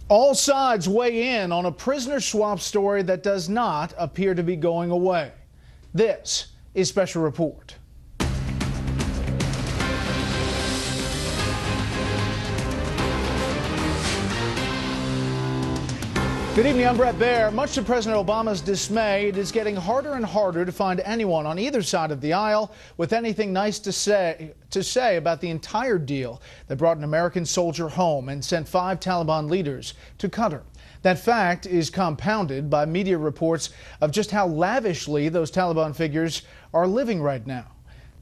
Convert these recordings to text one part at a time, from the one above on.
All sides weigh in on a prisoner swap story that does not appear to be going away. This is Special Report. Good evening, I'm Brett Baer. Much to President Obama's dismay, it is getting harder and harder to find anyone on either side of the aisle with anything nice to say about the entire deal that brought an American soldier home and sent 5 Taliban leaders to Qatar. That fact is compounded by media reports of just how lavishly those Taliban figures are living right now.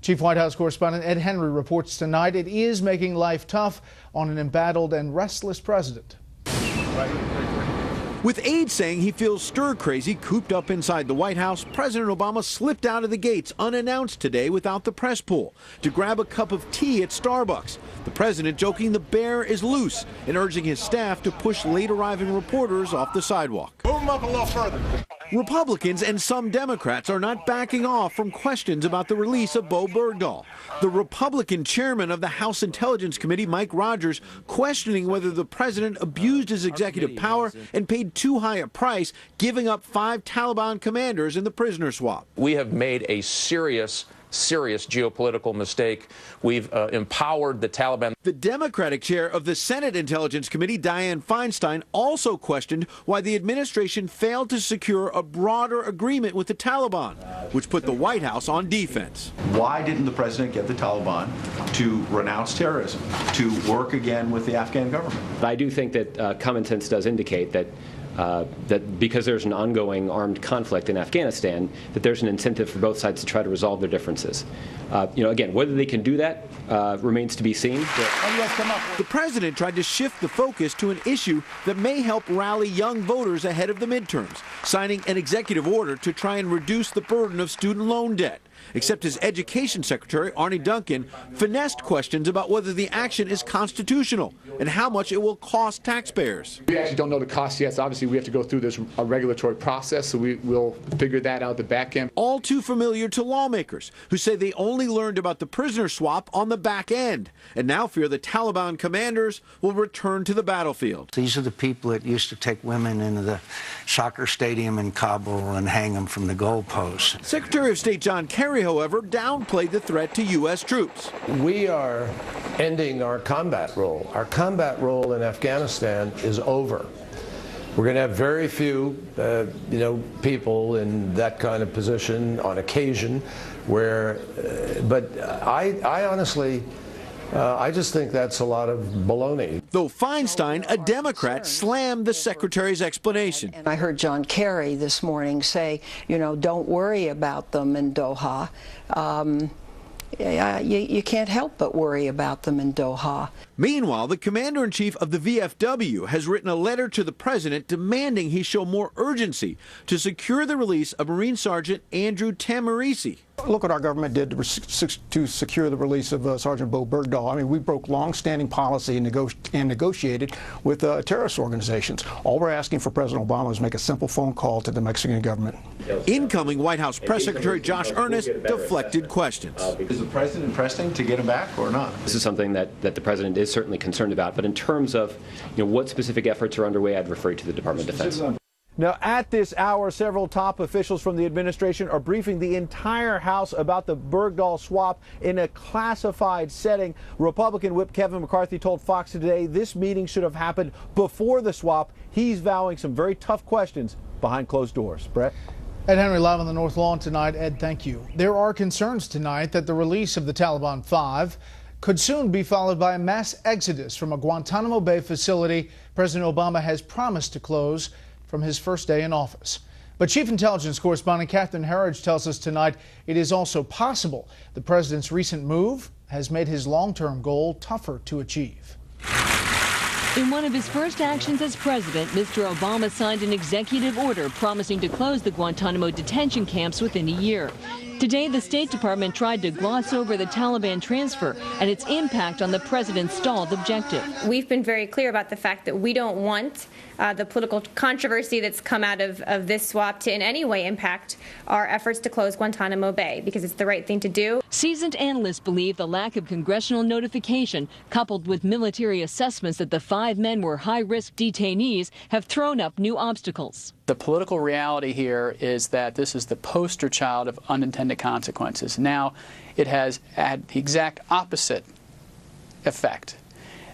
Chief White House correspondent Ed Henry reports tonight it is making life tough on an embattled and restless president. With aides saying he feels stir-crazy cooped up inside the White House, President Obama slipped out of the gates unannounced today without the press pool to grab a cup of tea at Starbucks. The president joking the bear is loose and urging his staff to push late-arriving reporters off the sidewalk. Move them up a little further. Republicans and some Democrats are not backing off from questions about the release of Bowe Bergdahl. The Republican chairman of the House Intelligence Committee, Mike Rogers, questioning whether the president abused his executive power and paid too high a price, giving up 5 Taliban commanders in the prisoner swap. We have made a serious geopolitical mistake. We've empowered the Taliban. The Democratic chair of the Senate Intelligence Committee, Dianne Feinstein, also questioned why the administration failed to secure a broader agreement with the Taliban, which put the White House on defense. Why didn't the president get the Taliban to renounce terrorism, to work again with the Afghan government? I do think that common sense does indicate that because there's an ongoing armed conflict in Afghanistan, that there's an incentive for both sides to try to resolve their differences. Again, whether they can do that remains to be seen. The president tried to shift the focus to an issue that may help rally young voters ahead of the midterms, signing an executive order to try and reduce the burden of student loan debt. Except his education secretary, Arne Duncan, finessed questions about whether the action is constitutional and how much it will cost taxpayers. We actually don't know the cost yet, so obviously we have to go through this regulatory process, so we'll figure that out at the back end. All too familiar to lawmakers who say they only learned about the prisoner swap on the back end and now fear the Taliban commanders will return to the battlefield. These are the people that used to take women into the soccer stadium in Kabul and hang them from the goalposts. Secretary of State John Kerry, however, downplayed the threat to U.S. troops. We are ending our combat role. Our combat role in Afghanistan is over. We're going to have very few, people in that kind of position on occasion. But I honestly, I just think that's a lot of baloney. Though Feinstein, a Democrat, slammed the secretary's explanation. And I heard John Kerry this morning say, don't worry about them in Doha. You can't help but worry about them in Doha. Meanwhile, the commander-in-chief of the VFW has written a letter to the president demanding he show more urgency to secure the release of Marine Sergeant Andrew Tamarisi. Look what our government did to secure the release of Sergeant Bowe Bergdahl. I mean, we broke long-standing policy and negotiated with terrorist organizations. All we're asking for President Obama is make a simple phone call to the Mexican government. Incoming White House Press Secretary Josh Earnest deflected questions. Is the president pressing to get him back or not? This is something that the president is certainly concerned about. But in terms of what specific efforts are underway, I'd refer you to the Department of Defense. Now, at this hour, several top officials from the administration are briefing the entire House about the Bergdahl swap in a classified setting. Republican Whip Kevin McCarthy told Fox today this meeting should have happened before the swap. He's vowing some very tough questions behind closed doors. Brett? Ed Henry live on the North Lawn tonight. Ed, thank you. There are concerns tonight that the release of the Taliban 5 could soon be followed by a mass exodus from a Guantanamo Bay facility President Obama has promised to close from his first day in office. But Chief Intelligence Correspondent Catherine Herridge tells us tonight it is also possible the president's recent move has made his long-term goal tougher to achieve. In one of his first actions as president, Mr. Obama signed an executive order promising to close the Guantanamo detention camps within a year. Today, the State Department tried to gloss over the Taliban transfer and its impact on the president's stalled objective. We've been very clear about the fact that we don't want the political controversy that's come out of this swap to in any way impact our efforts to close Guantanamo Bay, because it's the right thing to do. Seasoned analysts believe the lack of congressional notification, coupled with military assessments that the 5 men were high-risk detainees, have thrown up new obstacles. The political reality here is that this is the poster child of unintended consequences. Now, it has had the exact opposite effect,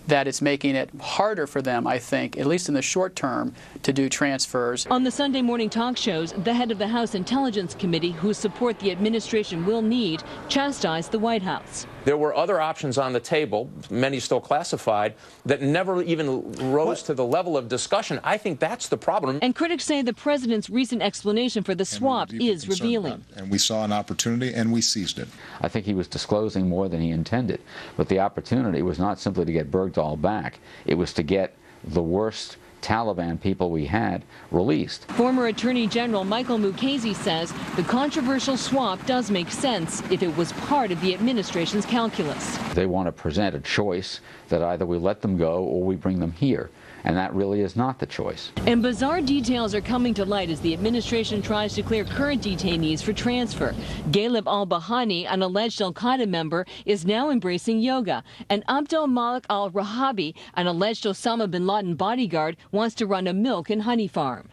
that it's making it harder for them, I think, at least in the short term, to do transfers. On the Sunday morning talk shows, the head of the House Intelligence Committee, whose support the administration will need, chastised the White House. There were other options on the table, many still classified, that never even rose to the level of discussion. I think that's the problem. And critics say the president's recent explanation for the swap is revealing. And we saw an opportunity and we seized it. I think he was disclosing more than he intended. But the opportunity was not simply to get Bergdahl back. It was to get the worst Taliban people we had released. Former Attorney General Michael Mukasey says the controversial swap does make sense if it was part of the administration's calculus. They want to present a choice that either we let them go or we bring them here. And that really is not the choice. And bizarre details are coming to light as the administration tries to clear current detainees for transfer. Ghalib al-Bahani, an alleged al-Qaeda member, is now embracing yoga. And Abdul Malik al-Rahabi, an alleged Osama bin Laden bodyguard, wants to run a milk and honey farm.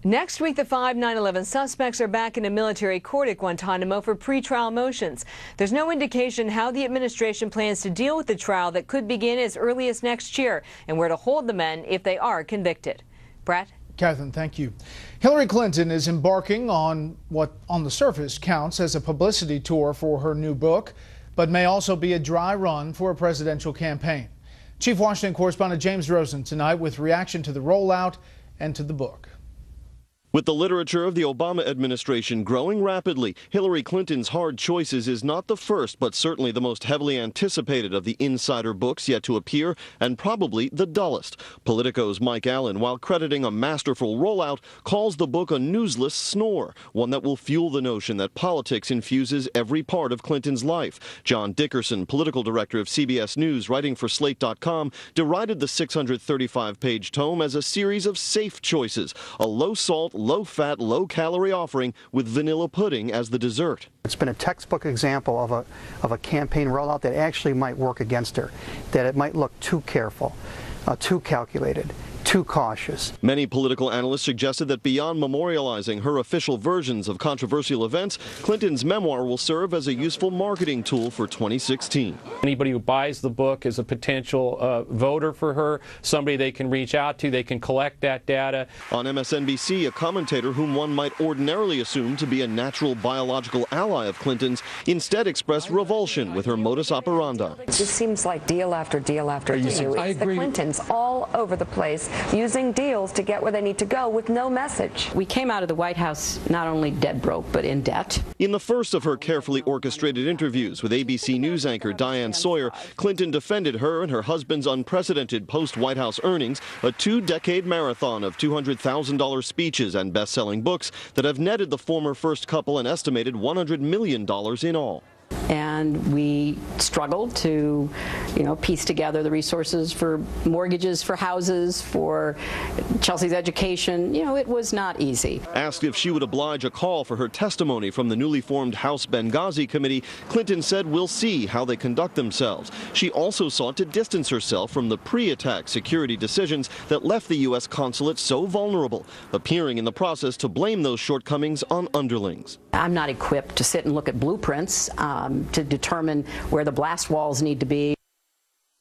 Next week, the 5 9/11 suspects are back in a military court at Guantanamo for pretrial motions. There's no indication how the administration plans to deal with the trial that could begin as early as next year, and where to hold the men if they are convicted. Brett? Catherine, thank you. Hillary Clinton is embarking on what on the surface counts as a publicity tour for her new book, but may also be a dry run for a presidential campaign. Chief Washington correspondent James Rosen tonight with reaction to the rollout and to the book. With the literature of the Obama administration growing rapidly, Hillary Clinton's Hard Choices is not the first, but certainly the most heavily anticipated of the insider books yet to appear, and probably the dullest. Politico's Mike Allen, while crediting a masterful rollout, calls the book a newsless snore, one that will fuel the notion that politics infuses every part of Clinton's life. John Dickerson, political director of CBS News, writing for Slate.com, derided the 635-page tome as a series of safe choices, a low-salt, low-fat, low-calorie offering with vanilla pudding as the dessert. It's been a textbook example of a campaign rollout that actually might work against her, that it might look too careful, too calculated, too cautious. Many political analysts suggested that beyond memorializing her official versions of controversial events, Clinton's memoir will serve as a useful marketing tool for 2016. Anybody who buys the book is a potential voter for her, somebody they can reach out to, they can collect that data. On MSNBC, a commentator whom one might ordinarily assume to be a natural biological ally of Clinton's instead expressed revulsion with her modus operandi. It just seems like deal after deal after deal. It's the Clintons all over the place, using deals to get where they need to go with no message. We came out of the White House not only dead broke, but in debt. In the first of her carefully orchestrated interviews with ABC News anchor Diane Sawyer, Clinton defended her and her husband's unprecedented post-White House earnings, a 2-decade marathon of $200,000 speeches and best-selling books that have netted the former first couple an estimated $100 million in all. And we struggled to, piece together the resources for mortgages, for houses, for Chelsea's education. It was not easy. Asked if she would oblige a call for her testimony from the newly formed House Benghazi Committee, Clinton said we'll see how they conduct themselves. She also sought to distance herself from the pre-attack security decisions that left the U.S. consulate so vulnerable, appearing in the process to blame those shortcomings on underlings. I'm not equipped to sit and look at blueprints to determine where the blast walls need to be.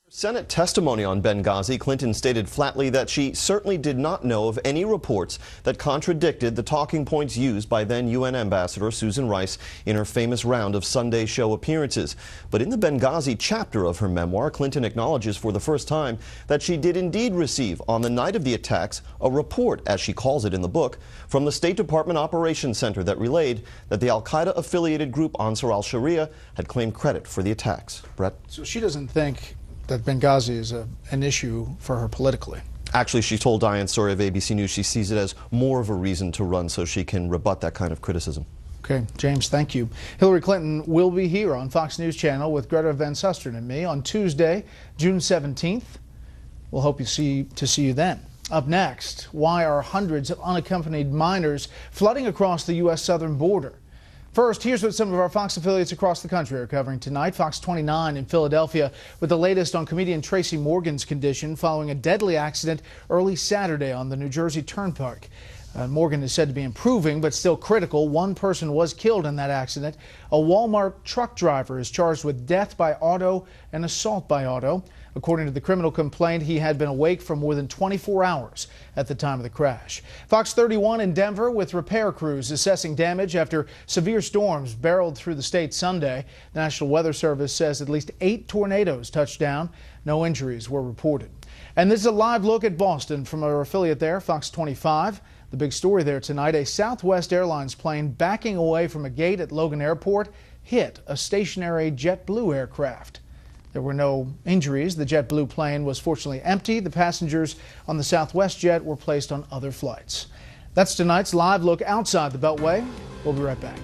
Senate testimony on Benghazi, Clinton stated flatly that she certainly did not know of any reports that contradicted the talking points used by then UN Ambassador Susan Rice in her famous round of Sunday show appearances. But in the Benghazi chapter of her memoir, Clinton acknowledges for the first time that she did indeed receive, on the night of the attacks, a report, as she calls it in the book, from the State Department Operations Center that relayed that the al-Qaeda-affiliated group Ansar al-Sharia had claimed credit for the attacks. Brett? So she doesn't think that Benghazi is an issue for her politically. Actually, she told Diane Sawyer of ABC News she sees it as more of a reason to run so she can rebut that kind of criticism. Okay, James, thank you. Hillary Clinton will be here on Fox News Channel with Greta Van Susteren and me on Tuesday, June 17th. We'll hope to see you then. Up next, why are hundreds of unaccompanied minors flooding across the U.S. southern border? First, here's what some of our Fox affiliates across the country are covering tonight. Fox 29 in Philadelphia with the latest on comedian Tracy Morgan's condition following a deadly accident early Saturday on the New Jersey Turnpike. Morgan is said to be improving, but still critical. One person was killed in that accident. A Walmart truck driver is charged with death by auto and assault by auto. According to the criminal complaint, he had been awake for more than 24 hours at the time of the crash. Fox 31 in Denver with repair crews assessing damage after severe storms barreled through the state Sunday. The National Weather Service says at least 8 tornadoes touched down. No injuries were reported. And this is a live look at Boston from our affiliate there, Fox 25. The big story there tonight, a Southwest Airlines plane backing away from a gate at Logan Airport hit a stationary JetBlue aircraft. There were no injuries. The JetBlue plane was fortunately empty. The passengers on the Southwest jet were placed on other flights. That's tonight's live look outside the Beltway. We'll be right back.